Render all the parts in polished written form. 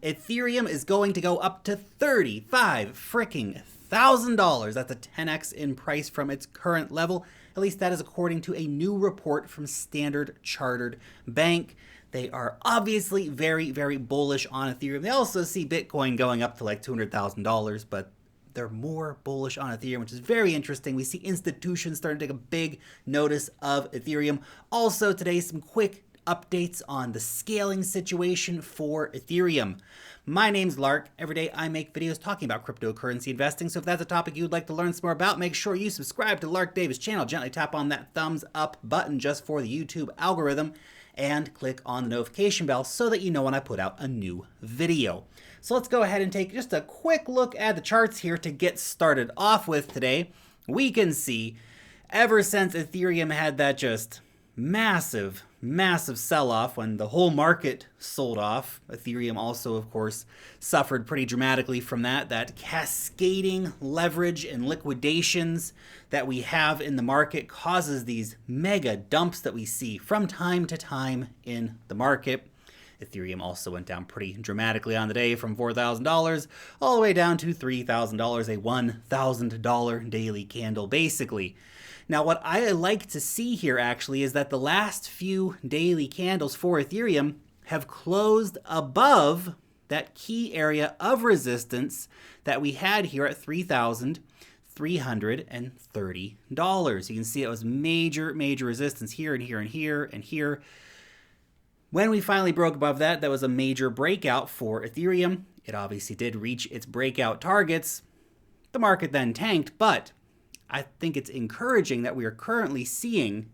Ethereum is going to go up to $35,000. That's a 10x in price from its current level. At least that is according to a new report from Standard Chartered Bank. They are obviously very, very bullish on Ethereum. They also see Bitcoin going up to like $200,000, but they're more bullish on Ethereum, which is very interesting. We see institutions starting to take a big notice of Ethereum. Also today, some quick updates on the scaling situation for Ethereum. My name's Lark. Every day I make videos talking about cryptocurrency investing, so if that's a topic you'd like to learn some more about, make sure you subscribe to Lark Davis channel. Gently tap on that thumbs up button just for the YouTube algorithm and click on the notification bell so that you know when I put out a new video. So let's go ahead and take just a quick look at the charts here to get started off with today. We can see ever since Ethereum had that just massive sell-off when the whole market sold off. Ethereum also, of course, suffered pretty dramatically from that cascading leverage and liquidations that we have in the market causes these mega dumps that we see from time to time in the market. Ethereum also went down pretty dramatically on the day from $4,000 all the way down to $3,000, a $1,000 daily candle basically. Now, what I like to see here actually is that the last few daily candles for Ethereum have closed above that key area of resistance that we had here at $3,330. You can see it was major resistance here and here and here and here. When we finally broke above that, that was a major breakout for Ethereum. It obviously did reach its breakout targets. The market then tanked, but I think it's encouraging that we are currently seeing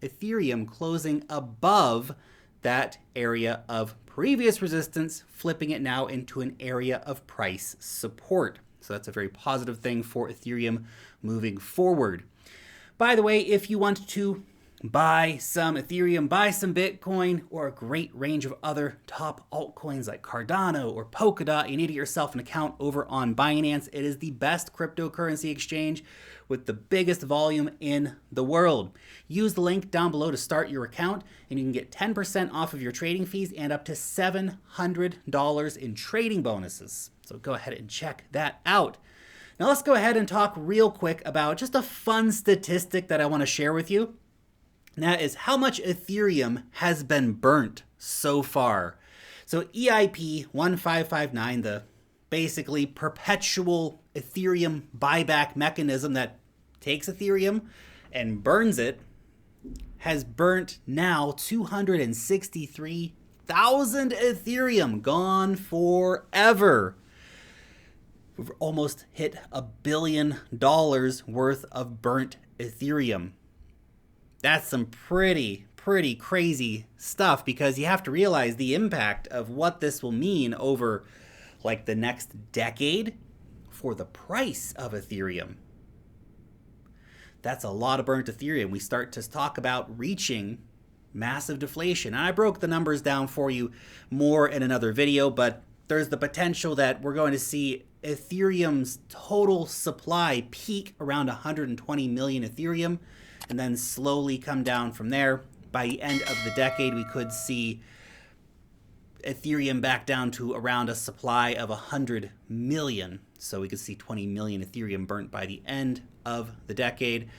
Ethereum closing above that area of previous resistance, flipping it now into an area of price support. So that's a very positive thing for Ethereum moving forward. By the way, if you want to buy some Ethereum, buy some Bitcoin, or a great range of other top altcoins like Cardano or Polkadot, you need to get yourself an account over on Binance. It is the best cryptocurrency exchange with the biggest volume in the world. Use the link down below to start your account, and you can get 10% off of your trading fees and up to $700 in trading bonuses. So go ahead and check that out. Now let's go ahead and talk real quick about just a fun statistic that I want to share with you. And that is how much Ethereum has been burnt so far. So EIP 1559, the basically perpetual Ethereum buyback mechanism that takes Ethereum and burns it, has burnt now 263,000 Ethereum, gone forever. We've almost hit $1 billion worth of burnt Ethereum. That's some pretty crazy stuff, because you have to realize the impact of what this will mean over like the next decade for the price of Ethereum. That's a lot of burnt Ethereum. We start to talk about reaching massive deflation. And I broke the numbers down for you more in another video, but there's the potential that we're going to see Ethereum's total supply peak around 120 million Ethereum, and then slowly come down from there. By the end of the decade, we could see Ethereum back down to around a supply of 100 million. So we could see 20 million Ethereum burnt by the end of the decade.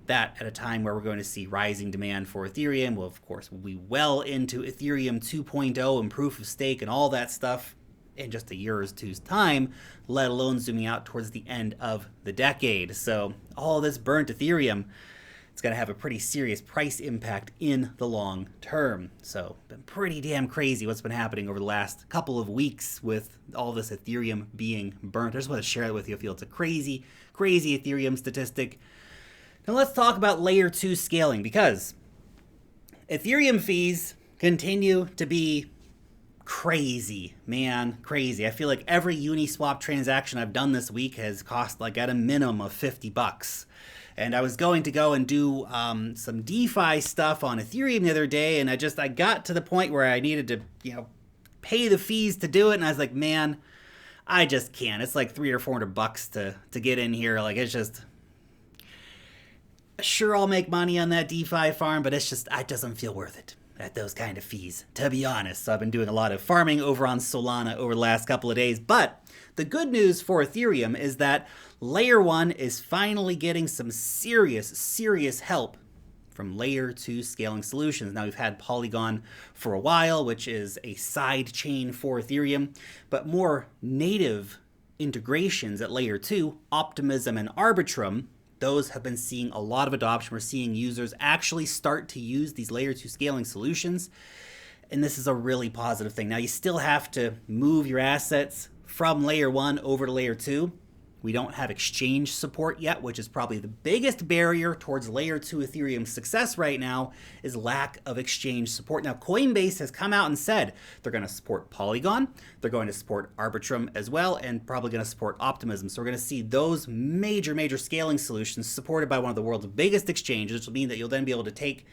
That at a time where we're going to see rising demand for Ethereum. Well, of course, we'll be well into Ethereum 2.0 and proof of stake and all that stuff in just a year or two's time, let alone zooming out towards the end of the decade. So all this burnt Ethereum, it's going to have a pretty serious price impact in the long term. So been pretty damn crazy what's been happening over the last couple of weeks with all this Ethereum being burnt. I just want to share it with you. I feel it's a crazy Ethereum statistic. Now let's talk about layer 2 scaling, because Ethereum fees continue to be crazy, man, crazy. I feel like every Uniswap transaction I've done this week has cost like at a minimum of $50. And I was going to go and do some DeFi stuff on Ethereum the other day, and I got to the point where I needed to, pay the fees to do it, and I was like, man, I just can't. It's like $300 or $400 to get in here. Like, it's just, sure, I'll make money on that DeFi farm, but it doesn't feel worth it. at those kind of fees, to be honest. So I've been doing a lot of farming over on Solana over the last couple of days. But the good news for Ethereum is that Layer 1 is finally getting some serious help from Layer 2 scaling solutions. Now, we've had Polygon for a while, which is a side chain for Ethereum, but more native integrations at Layer 2, Optimism and Arbitrum, those have been seeing a lot of adoption. We're seeing users actually start to use these Layer 2 scaling solutions, and this is a really positive thing. Now, you still have to move your assets from Layer 1 over to Layer 2. We don't have exchange support yet, which is probably the biggest barrier towards Layer 2 Ethereum success right now, is lack of exchange support. Now, Coinbase has come out and said they're going to support Polygon, they're going to support Arbitrum as well, and probably going to support Optimism. So we're going to see those major scaling solutions supported by one of the world's biggest exchanges, which will mean that you'll then be able to take,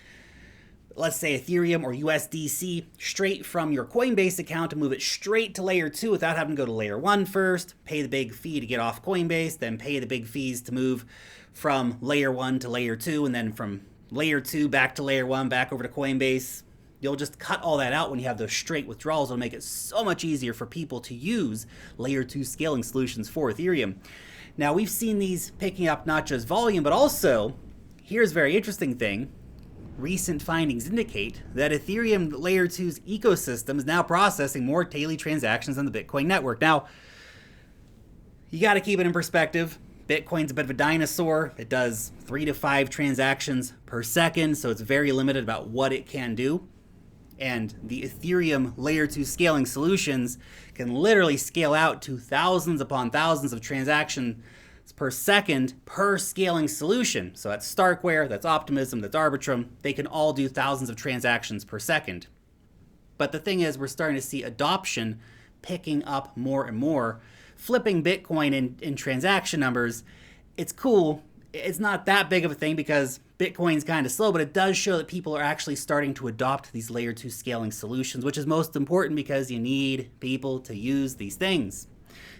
let's say, Ethereum or USDC straight from your Coinbase account and move it straight to Layer 2 without having to go to Layer 1 first, pay the big fee to get off Coinbase, then pay the big fees to move from Layer 1 to Layer 2, and then from Layer 2 back to Layer 1, back over to Coinbase. You'll just cut all that out when you have those straight withdrawals. It'll make it so much easier for people to use Layer 2 scaling solutions for Ethereum. Now, we've seen these picking up not just volume, but also, here's a very interesting thing, recent findings indicate that Ethereum Layer 2's ecosystem is now processing more daily transactions than the Bitcoin network. Now, you got to keep it in perspective. Bitcoin's a bit of a dinosaur. It does 3 to 5 transactions per second, so it's very limited about what it can do. And the Ethereum Layer 2 scaling solutions can literally scale out to thousands upon thousands of transactions per second per scaling solution. So that's Starkware, that's Optimism, that's Arbitrum. They can all do thousands of transactions per second. But the thing is, we're starting to see adoption picking up more and more. Flipping Bitcoin in transaction numbers, it's cool. It's not that big of a thing because Bitcoin's kind of slow, but it does show that people are actually starting to adopt these Layer 2 scaling solutions, which is most important because you need people to use these things.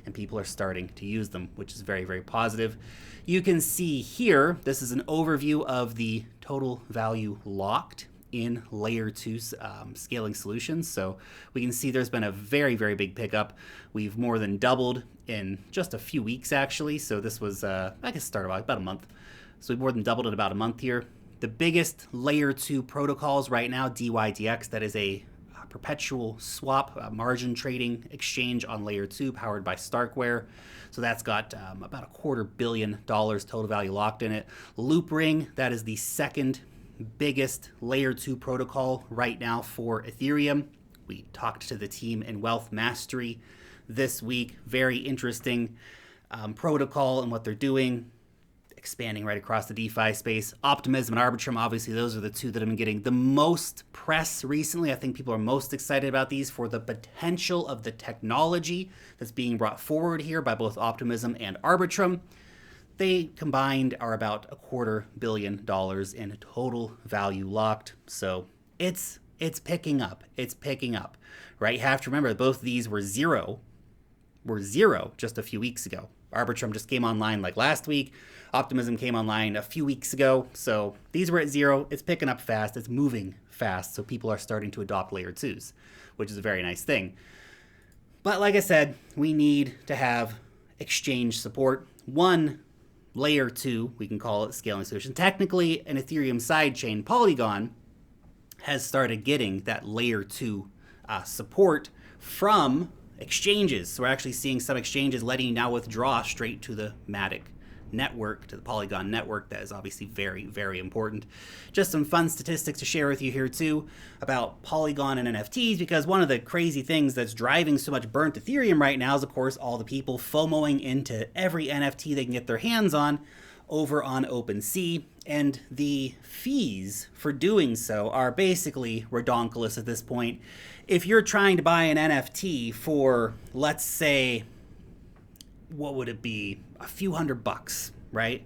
And people are starting to use them, which is very positive. You can see here, this is an overview of the total value locked in Layer 2 scaling solutions. So we can see there's been a very big pickup. We've more than doubled in just a few weeks, actually. So this was, I guess, started about a month. So we've more than doubled in about a month here. The biggest Layer 2 protocols right now, DYDX, that is a perpetual swap margin trading exchange on Layer 2 powered by Starkware. So that's got about $250 million total value locked in it. Loopring, that is the second biggest Layer 2 protocol right now for Ethereum. We talked to the team in Wealth Mastery this week. Very interesting protocol and what they're doing, expanding right across the DeFi space. Optimism and Arbitrum, obviously, those are the two that have been getting the most press recently. I think people are most excited about these for the potential of the technology that's being brought forward here by both Optimism and Arbitrum. They combined are about $250 million in total value locked. So it's picking up. It's picking up, right? You have to remember both of these were zero just a few weeks ago. Arbitrum just came online like last week. Optimism came online a few weeks ago. So these were at 0. It's picking up fast. It's moving fast. So people are starting to adopt Layer 2s, which is a very nice thing. But like I said, we need to have exchange support. One Layer 2, we can call it scaling solution. Technically, an Ethereum sidechain, Polygon, has started getting that Layer 2 support from exchanges. So we're actually seeing some exchanges letting you now withdraw straight to the Matic network, to the Polygon network. That is obviously very important. Just some fun statistics to share with you here too about Polygon and NFTs, because one of the crazy things that's driving so much burnt Ethereum right now is, of course, all the people FOMOing into every NFT they can get their hands on over on OpenSea, and the fees for doing so are basically redonkulous at this point. If you're trying to buy an NFT for, let's say, what would it be? A few $100, right?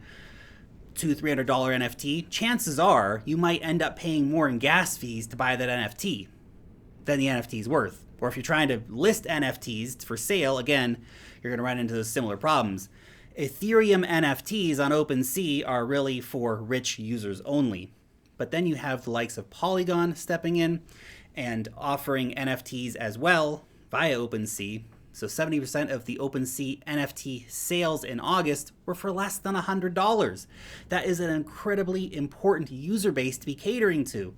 $200-300 NFT, chances are you might end up paying more in gas fees to buy that NFT than the NFT is worth. Or if you're trying to list NFTs for sale, again, you're going to run into those similar problems. Ethereum NFTs on OpenSea are really for rich users only. But then you have the likes of Polygon stepping in and offering NFTs as well via OpenSea. So 70% of the OpenSea NFT sales in August were for less than $100. That is an incredibly important user base to be catering to.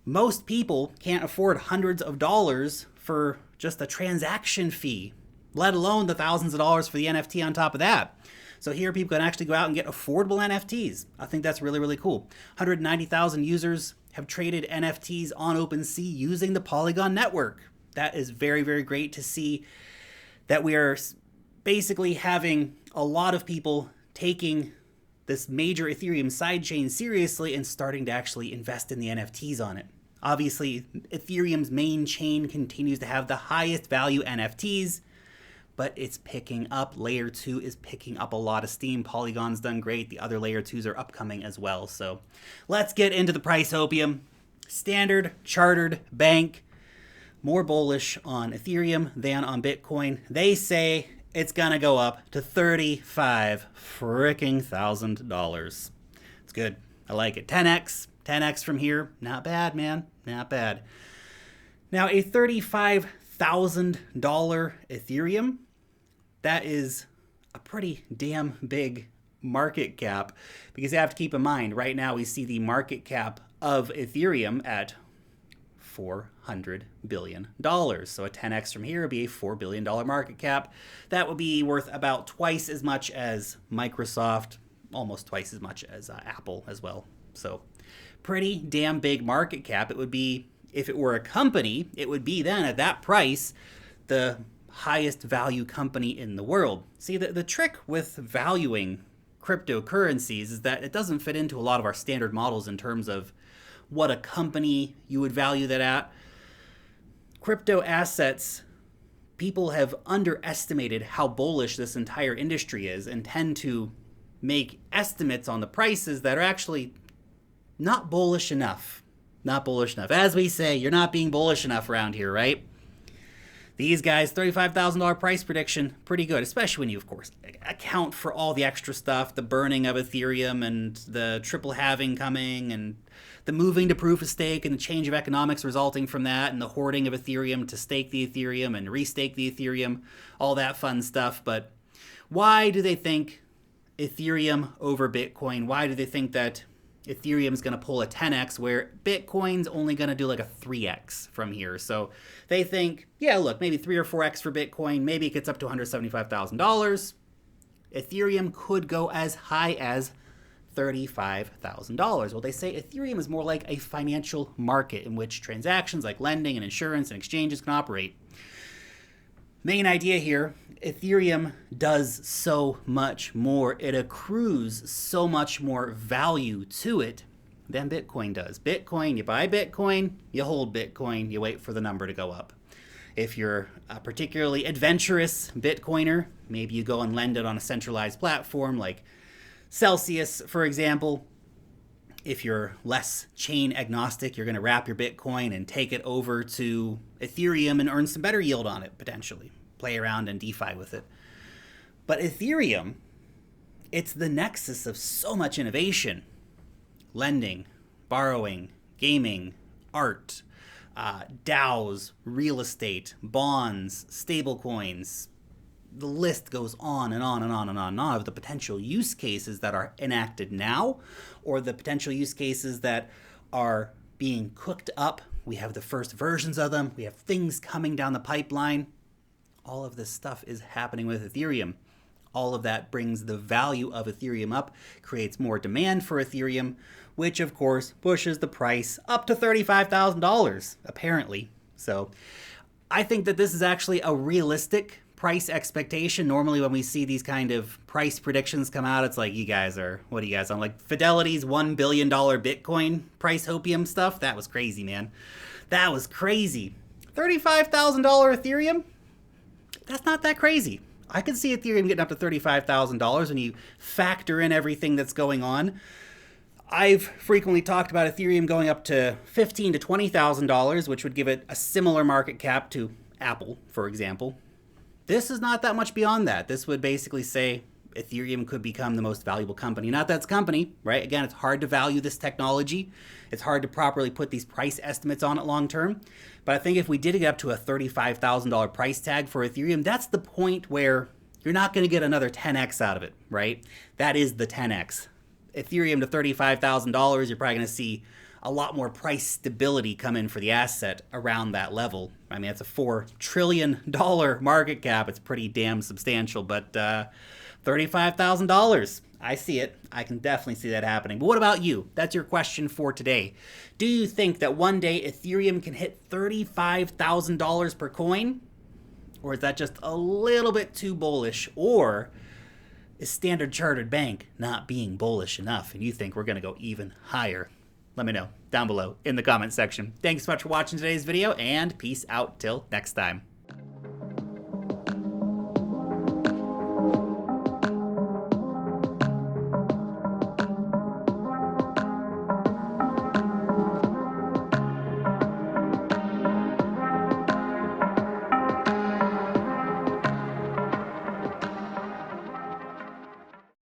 Most people can't afford hundreds of dollars for just a transaction fee, let alone the thousands of dollars for the NFT on top of that. So here people can actually go out and get affordable NFTs. I think that's really, really cool. 190,000 users have traded NFTs on OpenSea using the Polygon network. That is very, very great to see that we are basically having a lot of people taking this major Ethereum sidechain seriously and starting to actually invest in the NFTs on it. Obviously, Ethereum's main chain continues to have the highest value NFTs, but it's picking up. Layer 2 is picking up a lot of steam. Polygon's done great. The other Layer 2s are upcoming as well. So let's get into the price hopium. Standard Chartered Bank, more bullish on Ethereum than on Bitcoin. They say it's gonna go up to $35,000. It's good. I like it. 10x from here. Not bad, man. Not bad. Now, a $35,000 Ethereum, that is a pretty damn big market cap, because you have to keep in mind, right now we see the market cap of Ethereum at $400 billion. So a 10x from here would be a $4 billion market cap. That would be worth about twice as much as Microsoft, almost twice as much as Apple as well. So pretty damn big market cap. It would be, if it were a company, it would be then at that price, the highest value company in the world. See, the trick with valuing cryptocurrencies is that it doesn't fit into a lot of our standard models in terms of what a company you would value that at. Crypto assets, people have underestimated how bullish this entire industry is and tend to make estimates on the prices that are actually not bullish enough. Not bullish enough. As we say, you're not being bullish enough around here, right? These guys, $35,000 price prediction, pretty good, especially when you, of course, account for all the extra stuff, the burning of Ethereum and the triple halving coming and the moving to proof of stake and the change of economics resulting from that and the hoarding of Ethereum to stake the Ethereum and restake the Ethereum, all that fun stuff. But why do they think Ethereum over Bitcoin? Why do they think that Ethereum's going to pull a 10x where Bitcoin's only going to do like a 3x from here? So they think, yeah, look, maybe 3 or 4x for Bitcoin. Maybe it gets up to $175,000. Ethereum could go as high as $35,000. Well, they say Ethereum is more like a financial market in which transactions like lending and insurance and exchanges can operate. Main idea here, Ethereum does so much more. It accrues so much more value to it than Bitcoin does. Bitcoin, you buy Bitcoin, you hold Bitcoin, you wait for the number to go up. If you're a particularly adventurous Bitcoiner, maybe you go and lend it on a centralized platform like Celsius, for example. If you're less chain agnostic, you're going to wrap your Bitcoin and take it over to Ethereum and earn some better yield on it, potentially. Play around and DeFi with it. But Ethereum, it's the nexus of so much innovation. Lending, borrowing, gaming, art, DAOs, real estate, bonds, stablecoins. The list goes on and on and on and on and on of the potential use cases that are enacted now, or the potential use cases that are being cooked up. We have the first versions of them. We have things coming down the pipeline. All of this stuff is happening with Ethereum. All of that brings the value of Ethereum up, creates more demand for Ethereum, which of course pushes the price up to $35,000, apparently. So I think that this is actually a realistic price expectation. Normally when we see these kind of price predictions come out, it's like, you guys are, what are you guys on? Like Fidelity's $1 billion Bitcoin price hopium stuff? That was crazy, man. That was crazy. $35,000 Ethereum? That's not that crazy. I could see Ethereum getting up to $35,000 when you factor in everything that's going on. I've frequently talked about Ethereum going up to $15,000 to $20,000, which would give it a similar market cap to Apple, for example. This is not that much beyond that. This would basically say Ethereum could become the most valuable company. Not that it's company, right? Again, it's hard to value this technology. It's hard to properly put these price estimates on it long term. But I think if we did get up to a $35,000 price tag for Ethereum, that's the point where you're not going to get another 10x out of it, right? That is the 10x. Ethereum to $35,000, you're probably going to see a lot more price stability come in for the asset around that level. I mean, it's a $4 trillion market cap. It's pretty damn substantial, but $35,000. I see it. I can definitely see that happening. But what about you? That's your question for today. Do you think that one day Ethereum can hit $35,000 per coin? Or is that just a little bit too bullish? Or is Standard Chartered Bank not being bullish enough and you think we're going to go even higher? Let me know down below in the comment section. Thanks so much for watching today's video, and peace out till next time.